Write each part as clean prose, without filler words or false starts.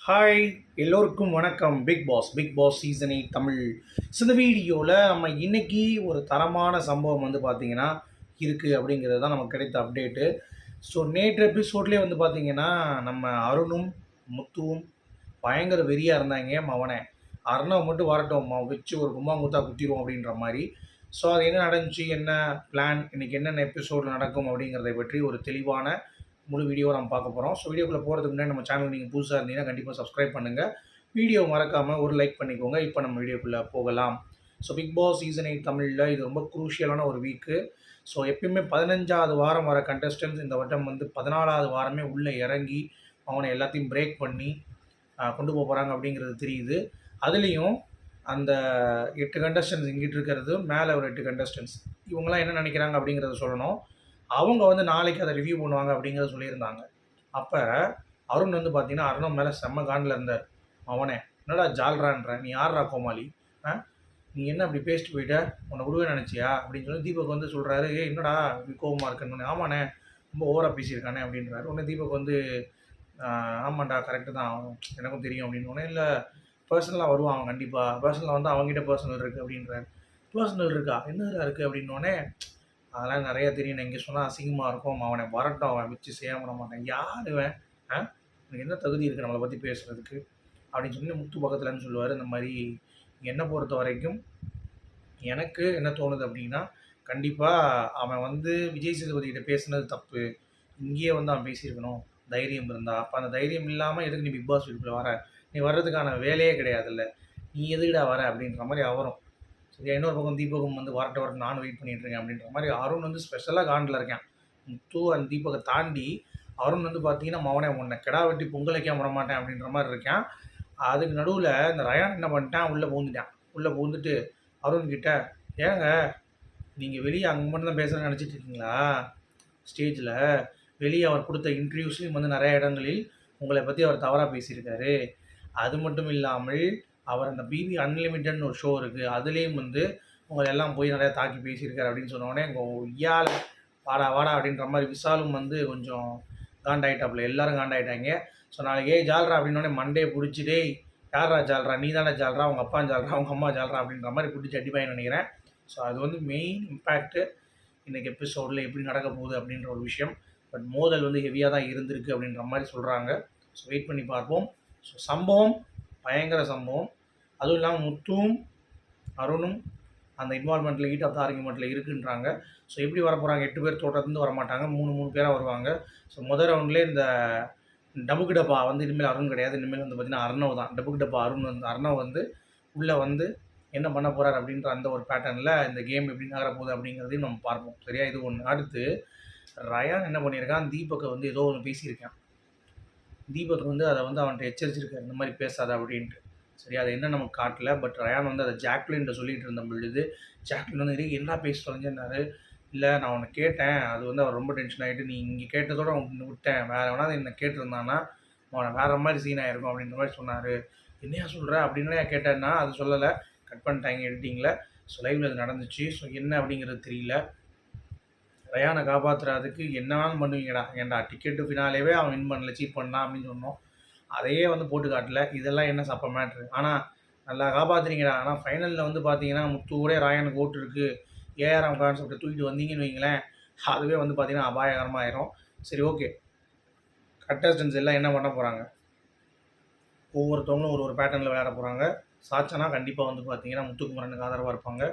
Hi, எல்லோருக்கும் வணக்கம். Bigg Boss season 8 Tamil. இந்த வீடியோவில் நம்ம இன்னைக்கு ஒரு தரமான சம்பவம் வந்து பார்த்தீங்கன்னா இருக்குது அப்படிங்கிறது தான் நமக்கு கிடைத்த அப்டேட்டு. ஸோ நேற்று எபிசோட்லேயே வந்து பார்த்தீங்கன்னா நம்ம அருணும் முத்துவும் பயங்கர வெறியாக இருந்தாங்க. மவனை அருணவை மட்டும் வரட்டும் வச்சு ஒரு கும்மாங்குத்தா குத்திடுவோம் அப்படின்ற மாதிரி. ஸோ அது என்ன நடந்துச்சு, என்ன பிளான், இன்றைக்கி என்னென்ன எபிசோடில் நடக்கும் அப்படிங்கிறத பற்றி ஒரு தெளிவான முழு வீடியோவை நம்ம பார்க்க போகிறோம். ஸோ வீடியோக்குள்ளே போகிறதுக்கு முன்னாடி நம்ம சேனல் நீங்கள் புதுசாக இருந்தீங்கன்னா கண்டிப்பாக சப்ஸ்கிரைப் பண்ணுங்கள். வீடியோ மறக்காமல் ஒரு லைக் பண்ணிக்கோங்க. இப்போ நம்ம வீடியோக்குள்ளே போகலாம். ஸோ பிக் பாஸ் சீசன் 8 தமிழில் இது ரொம்ப குரூஷியலான ஒரு வீக்கு. ஸோ எப்பயுமே 15வது வாரம் வர கண்டஸ்டன்ஸ் இந்த வட்டம் வந்து 14வது வாரமே உள்ளே இறங்கி அவனை எல்லாத்தையும் பிரேக் பண்ணி கொண்டு போக போகிறாங்க அப்படிங்கிறது தெரியுது. அதுலேயும் அந்த 8 கண்டஸ்டன்ஸ் இங்கிட்டு இருக்கிறது மேலே ஒரு 8 கண்டஸ்டன்ஸ் இவங்களாம் என்ன நினைக்கிறாங்க அப்படிங்கிறத சொல்லணும். அவங்க வந்து நாளைக்கு அதை ரிவ்யூ பண்ணுவாங்க அப்படிங்கிறத சொல்லியிருந்தாங்க. அப்போ அருண் வந்து பார்த்தீங்கன்னா அருணன் மேலே செம்ம காண்டில் இருந்தார். அவனே என்னடா ஜால்ரான்ற, நீ யார்ரா கோமாளி, நீ என்ன அப்படி பேசிட்டு போயிட்ட, உன்னை விடுவே நினச்சியா அப்படின்னு சொல்லி தீபக் வந்து சொல்கிறாரு. என்னடா இப்படி கோபமாக இருக்குன்னு. ஆமாண்ணே ரொம்ப ஓவராக பேசியிருக்கானே அப்படின்றாரு. உடனே தீபக் வந்து ஆமாண்டா கரெக்டு தான், எனக்கும் தெரியும் அப்படின்னு. இல்லை பர்சனலாக வருவான் கண்டிப்பாக, பர்சனலாக வந்து அவங்ககிட்ட பர்சனல் இருக்குது அப்படின்றாரு. பர்சனல் இருக்கா, என்னதான் இருக்குது அப்படின்னோடனே அதெல்லாம் நிறையா தெரியும், நான் இங்கே சொன்னால் அசிங்கமாக இருக்கும், அவனை வரட்டும், அவன் வச்சு செய்யாம விட மாட்டேன். யார் இவன், எனக்கு என்ன தகுதி இருக்குது நம்மளை பற்றி பேசுகிறதுக்கு அப்படின்னு சொல்லி முத்து பக்கத்துலன்னு சொல்லுவார். இந்த மாதிரி என்னை பொறுத்த வரைக்கும் எனக்கு என்ன தோணுது அப்படின்னா, கண்டிப்பாக அவன் வந்து விஜய் சேதுபதிக்கிட்ட பேசுனது தப்பு. இங்கேயே வந்து அவன் பேசியிருக்கணும் தைரியம் இருந்தால். அப்போ அந்த தைரியம் இல்லாமல் எதுக்கு நீ பிக் பாஸ் வீட்டுக்குள்ளே வர, நீ வர்றதுக்கான வேலையே கிடையாதுல்ல, நீ எதுக்கிடா வர அப்படின்ற மாதிரி அவரும். சரியா, இன்னொரு பக்கம் தீபகம் வந்து வரட்டும் நானும் வெயிட் பண்ணிட்டுருக்கேன் அப்படின்ற மாதிரி அருண் வந்து ஸ்பெஷலாக காண்டில் இருக்கேன். முத்து அண்ட் தீபகை தாண்டி அருண் வந்து பார்த்தீங்கன்னா மவனை உன்னை கெடா வெட்டி பொங்கல் வைக்க விட மாட்டேன் அப்படின்ற மாதிரி இருக்கேன். அதுக்கு நடுவில் இந்த ரயான் என்ன பண்ணிட்டான், உள்ளே பூந்துட்டு அருண்கிட்ட, ஏங்க நீங்கள் வெளியே அங்கே மட்டும் தான் பேசுகிறேன்னு நினச்சிட்டு இருக்கீங்களா, ஸ்டேஜில் வெளியே அவர் கொடுத்த இன்டர்வியூஸ்லையும் வந்து நிறைய இடங்களில் உங்களை பற்றி அவர் தவறாக பேசியிருக்காரு. அது மட்டும் இல்லாமல் அவர் அந்த பிபி அன்லிமிட்டட்னு ஒரு ஷோ இருக்குது, அதுலேயும் வந்து உங்களை எல்லாம் போய் நிறையா தாக்கி பேசியிருக்காரு அப்படின்னு சொன்னோடனே ஐயால வாடா வாடா அப்படின்ற மாதிரி விசாலும் வந்து கொஞ்சம் காண்டாயிட்டாப்புல, எல்லோரும் காண்டாயிட்டாங்க. ஸோ நாளைக்கு ஜால்ரா அப்படின்னோடனே மண்டே பிடிச்சிட்டே, யாரா ஜால்ரா, நீ தானே ஜால்ரா, உங்கள் அப்பா ஜால்ரா, உங்கள் அம்மா ஜால்ரா அப்படின்ற மாதிரி பிடிச்சி அடிப்பாயின்னு நினைக்கிறேன். ஸோ அது வந்து மெயின் இம்பேக்ட்டு இன்றைக்கி எபிசோடில் எப்படி நடக்க போகுது அப்படின்ற ஒரு விஷயம். பட் மோதல் வந்து ஹெவியாக தான் இருந்திருக்கு அப்படின்ற மாதிரி சொல்கிறாங்க. ஸோ வெயிட் பண்ணி பார்ப்போம். ஸோ சம்பவம் பயங்கர சம்பவம். அதுவும் இல்லாமல் முத்துவும் அருணும் அந்த இன்வால்மெண்ட்டில் ஹீட் ஆஃப் த ஆர்குமெண்ட்டில் இருக்குன்றாங்க. ஸோ எப்படி வர போகிறாங்க, 8 பேர் தோட்டத்துலேருந்து வரமாட்டாங்க, 3 பேராக வருவாங்க. ஸோ முதல் ரவுண்ட்லேயே இந்த டபுக்கு டப்பா வந்து இனிமேல் அருண் கிடையாது, இனிமேல் வந்து பார்த்திங்கன்னா அர்ணவ் தான். டபுக்கு டப்பா அர்ணவ் வந்து உள்ளே வந்து என்ன பண்ண போகிறார் அப்படின்ற அந்த ஒரு பேட்டர்னில் இந்த கேம் எப்படி நகர போகுது அப்படிங்கிறதையும் நம்ம பார்ப்போம். சரியா, இது ஒன்று. அடுத்து ரயான் என்ன பண்ணியிருக்கான், தீபக்கை வந்து ஏதோ ஒன்று பேசியிருக்கான். தீபக் வந்து அதை வந்து அவன்கிட்ட எச்சரிச்சிருக்காரு, இந்த மாதிரி பேசாத அப்படின்ட்டு. சரி, அதை என்ன நமக்கு காட்டல. பட் ரயான் வந்து அதை ஜாக்லின்ட்ட சொல்லிகிட்டு இருந்த பொழுது ஜாக்லின் வந்து என்ன பேச தொலைஞ்சிருந்தாரு. இல்லை நான் உன்னை கேட்டேன், அது வந்து அவர் ரொம்ப டென்ஷன் ஆகிட்டு, நீ இங்கே கேட்டதோடு அவன் விட்டேன், வேறு எவனாவது என்னை கேட்டிருந்தான்னா அவனை வேறு மாதிரி சீன் ஆகிருக்கும் அப்படின்ற மாதிரி சொன்னார். என்னையா சொல்கிற அப்படின்னு கேட்டேன்னா அது சொல்லலை, கட் பண்ணிட்டாங்க எடிட்டிங்கில். ஸோ லைவில் அது நடந்துச்சு. ஸோ என்ன அப்படிங்கிறது தெரியல. ரயானை காப்பாற்றுறதுக்கு என்ன வேணாலும் பண்ணுவீங்கடா, ஏன்டா டிக்கெட்டு ஃபினாலேவே அவன் வின் பண்ணல, சீட் பண்ணான் அப்படின்னு சொன்னோம். அதையே வந்து போட்டு காட்டல. இதெல்லாம் என்ன சப்ப மேட்ரு. ஆனால் நல்லா காப்பாற்றுறீங்கடா. ஆனால் ஃபைனலில் வந்து பார்த்தீங்கன்னா முத்து கூட ராயனுக்கு ஓட்டு இருக்குது, ஏஆர்எம் கான்செப்டை தூக்கிட்டு வந்தீங்கன்னு வைங்களேன், அதுவே வந்து பார்த்தீங்கன்னா அபாயகரமாக ஆயிரும். சரி, ஓகே. கண்டஸ்டன்ஸ் எல்லாம் என்ன பண்ண போகிறாங்க, ஒவ்வொருத்தவங்களும் ஒரு பேட்டர்னில் விளையாட போகிறாங்க. சாச்சனா கண்டிப்பாக வந்து பார்த்தீங்கன்னா முத்துக்குமரனுக்கு ஆதரவாக இருப்பாங்க.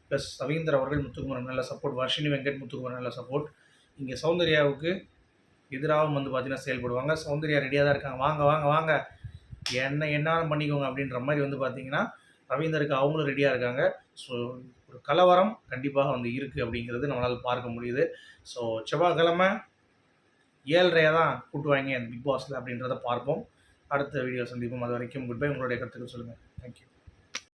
ப்ளஸ் ரவீந்தர் அவர்கள் முத்துக்குமரன் நல்ல சப்போர்ட், வர்ஷினி வெங்கட் முத்துக்குமரன் நல்ல சப்போர்ட். இங்கே சௌந்தர்யாவுக்கு எதிராகவும் வந்து பார்த்தீங்கன்னா செயல்படுவாங்க. சௌந்தர்யா ரெடியாக தான் இருக்காங்க, வாங்க வாங்க வாங்க என்னாலும் பண்ணிக்கோங்க அப்படின்ற மாதிரி வந்து பார்த்தீங்கன்னா ரவீந்தருக்கு அவங்களும் ரெடியாக இருக்காங்க. ஸோ ஒரு கலவரம் கண்டிப்பாக வந்து இருக்குது அப்படிங்கிறது நம்மளால் பார்க்க முடியுது. ஸோ செவ்வாய்க்கிழமை 7:30 தான் கூட்டுவாங்க அந்த பிக் பாஸில் அப்படின்றத பார்ப்போம். அடுத்த வீடியோ சந்திப்போம். அது வரைக்கும் குட் பை. உங்களுடைய கருத்துக்கள் சொல்லுங்கள். தேங்க்யூ.